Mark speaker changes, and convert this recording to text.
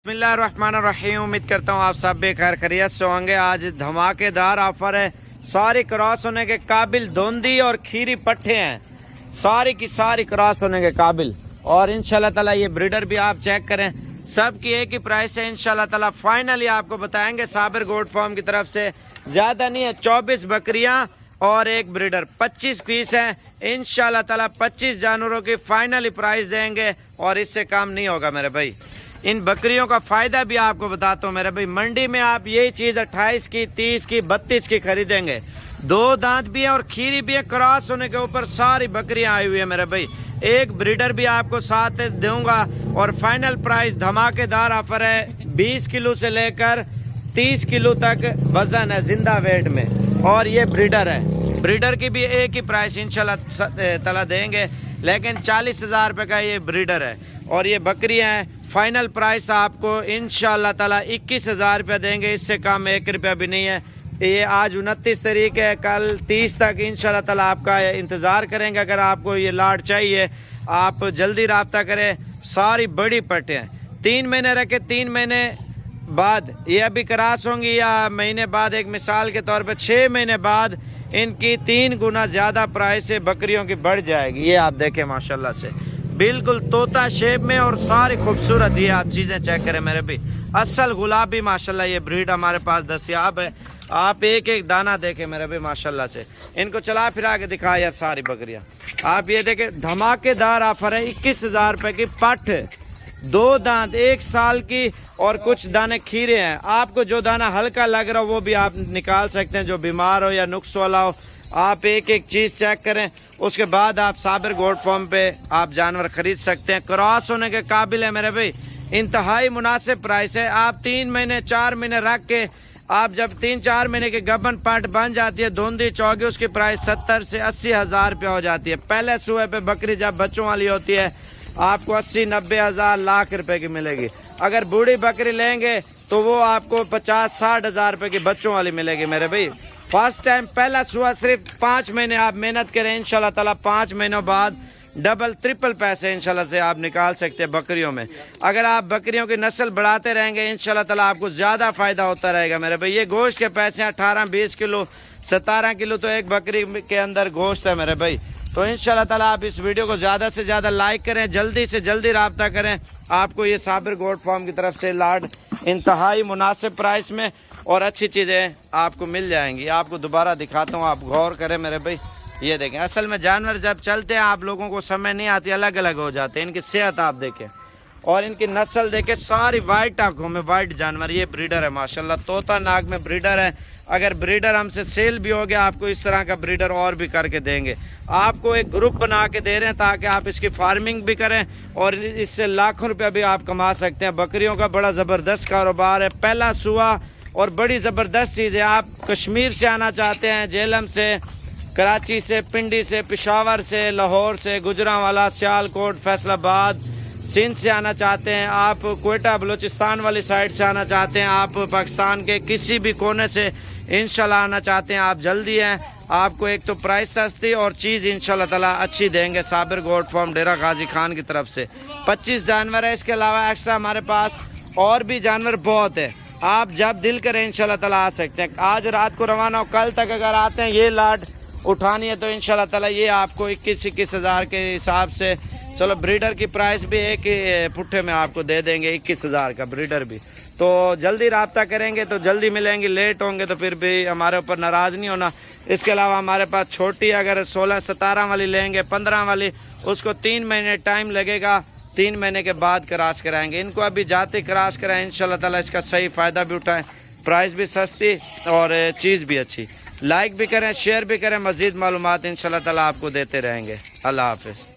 Speaker 1: बिस्मिल्लाहिर्रहमानिर्रहीम। उम्मीद करता हूँ आप सब बेखैर खैरियत से होंगे। आज धमाकेदार ऑफर है, सारी क्रॉस होने के काबिल धोंदी और खीरी पट्ठे हैं, सारी की सारी क्रॉस होने के काबिल। और इंशाल्लाह ताला ये ब्रीडर भी आप चेक करें, सब की एक ही प्राइस है। इंशाल्लाह ताला फाइनली आपको बताएंगे साबिर गोट फार्म की तरफ से। ज़्यादा नहीं है, 24 बकरियाँ और एक ब्रीडर, 25 पीस है। इंशाल्लाह ताला 25 जानवरों की फाइनली प्राइस देंगे और इससे काम नहीं होगा मेरे भाई। इन बकरियों का फ़ायदा भी आपको बताता हूँ मेरे भाई। मंडी में आप यही चीज़ 28 की, 30 की, 32 की खरीदेंगे। 2 दांत भी है और खीरी भी है, क्रॉस होने के ऊपर सारी बकरियां आई हुई है मेरे भाई। एक ब्रीडर भी आपको साथ दूंगा और फाइनल प्राइस धमाकेदार ऑफर है। 20 किलो से लेकर 30 किलो तक वजन है जिंदा वेट में। और ये ब्रीडर है, ब्रीडर की भी एक ही प्राइस इंशाल्लाह ताला देंगे, लेकिन 40,000 रुपये का ये ब्रीडर है। और ये बकरियां हैं, फाइनल प्राइस आपको इंशाल्लाह ताला 21,000 रुपये देंगे, इससे कम 1 रुपया भी नहीं है। ये आज 29 तारीख है, कल 30 तक इंशाल्लाह ताला आपका इंतज़ार करेंगे। अगर आपको ये लाट चाहिए आप जल्दी रब्ता करें। सारी बड़ी पट्टे हैं, 3 महीने रखे, 3 महीने बाद ये अभी क्रॉस होंगी या महीने बाद, एक मिसाल के तौर पे 6 महीने बाद इनकी 3 गुना ज़्यादा प्राइस है बकरियों की बढ़ जाएगी। ये आप देखें माशाल्लाह से बिल्कुल तोता शेप में और सारी खूबसूरत। ये आप चीज़ें चेक करें मेरे भी, असल गुलाबी माशाल्लाह। ये ब्रीड हमारे पास दस्याब है, आप एक एक दाना देखें मेरे भी माशाल्लाह से। इनको चला फिरा के दिखा यार सारी बकरियां। आप ये देखें, धमाकेदार ऑफर है। 21,000 रुपये की पट, 2 दांत, 1 साल की और कुछ दाने खीरे हैं। आपको जो दाना हल्का लग रहा हो वो भी आप निकाल सकते हैं, जो बीमार हो या नुक्स वाला हो। आप एक एक चीज़ चेक करें, उसके बाद आप साबिर गोट फार्म पे आप जानवर खरीद सकते हैं। क्रॉस होने के काबिल है मेरे भाई, इंतहाई मुनासिब प्राइस है। आप 3 महीने 4 महीने रख के आप जब 3-4 महीने के गबन पाट बन जाती है, धुंधी चौगी, उसकी प्राइस 70 से 80,000 रुपये हो जाती है। पहले सुबह पे बकरी जब बच्चों वाली होती है आपको 80-90 हज़ार लाख रुपए की मिलेगी। अगर बूढ़ी बकरी लेंगे तो वो आपको 50-60 हज़ार रुपये की बच्चों वाली मिलेगी मेरे भाई। फर्स्ट टाइम पहला सुबह सिर्फ 5 महीने आप मेहनत करें, इंशाल्लाह ताला 5 महीनों बाद डबल ट्रिपल पैसे इंशाल्लाह से आप निकाल सकते हैं बकरियों में। अगर आप बकरियों की नस्ल बढ़ाते रहेंगे इंशाल्लाह ताला आपको ज़्यादा फ़ायदा होता रहेगा मेरे भाई। ये गोश्त के पैसे 18-20 किलो, 17 किलो तो एक बकरी के अंदर गोश्त है मेरे भाई। तो इंशाल्लाह ताला आप इस वीडियो को ज़्यादा से ज़्यादा लाइक करें, जल्दी से जल्दी रब्ता करें। आपको ये साबिर गोट फार्म की तरफ से लाड इंतहाई मुनासिब प्राइस में और अच्छी चीज़ें आपको मिल जाएंगी। आपको दोबारा दिखाता हूँ, आप गौर करें मेरे भाई। ये देखें, असल में जानवर जब चलते हैं आप लोगों को समझ नहीं आती, अलग अलग हो जाते हैं। इनकी सेहत आप देखें और इनकी नस्ल देखें, सारी वाइट आँखों में वाइट जानवर। ये ब्रीडर है माशाल्लाह, तोता नाग में ब्रीडर है। अगर ब्रीडर हमसे सेल भी हो गया आपको इस तरह का ब्रीडर और भी करके देंगे। आपको एक ग्रुप बना के दे रहे हैं ताकि आप इसकी फार्मिंग भी करें और इससे लाखों रुपया भी आप कमा सकते हैं। बकरियों का बड़ा ज़बरदस्त कारोबार है, पहला सुआ और बड़ी ज़बरदस्त चीज़ है। आप कश्मीर से आना चाहते हैं, झेलम से, कराची से, पिंडी से, पेशावर से, लाहौर से, गुजरांवाला, सियालकोट, फैसलाबाद, सिंध से आना चाहते हैं, आप कोयटा बलूचिस्तान वाली साइड से आना चाहते हैं, आप पाकिस्तान के किसी भी कोने से इंशाल्लाह आना चाहते हैं, आप जल्दी हैं। आपको एक तो प्राइस सस्ती और चीज़ इंशाल्लाह ताला अच्छी देंगे साबिर गोट फार्म डेरा गाजी खान की तरफ से। 25 जानवर है, इसके अलावा एक्स्ट्रा हमारे पास और भी जानवर बहुत है। आप जब दिल करें इंशाल्लाह ताला आ सकते हैं। आज रात को रवाना हो, कल तक अगर आते हैं ये लाट उठानी है तो इंशाल्लाह ताला ये आपको 21 हज़ार के हिसाब से, चलो ब्रीडर की प्राइस भी एक ही पुट्ठे में आपको दे देंगे, 21,000 का ब्रीडर भी। तो जल्दी रब्ता करेंगे तो जल्दी मिलेंगे, लेट होंगे तो फिर भी हमारे ऊपर नाराज़ नहीं होना। इसके अलावा हमारे पास छोटी अगर 16-17 वाली लेंगे, 15 वाली, उसको 3 महीने टाइम लगेगा, 3 महीने के बाद क्रॉस कराएंगे। इनको अभी जाते क्रॉस कराएं इंशाल्लाह ताला, इसका सही फ़ायदा भी उठाएं, प्राइस भी सस्ती और चीज़ भी अच्छी। लाइक भी करें, शेयर भी करें, मज़ीद मालूमात इंशाल्लाह ताला आपको देते रहेंगे। अल्लाह हाफ़िज़।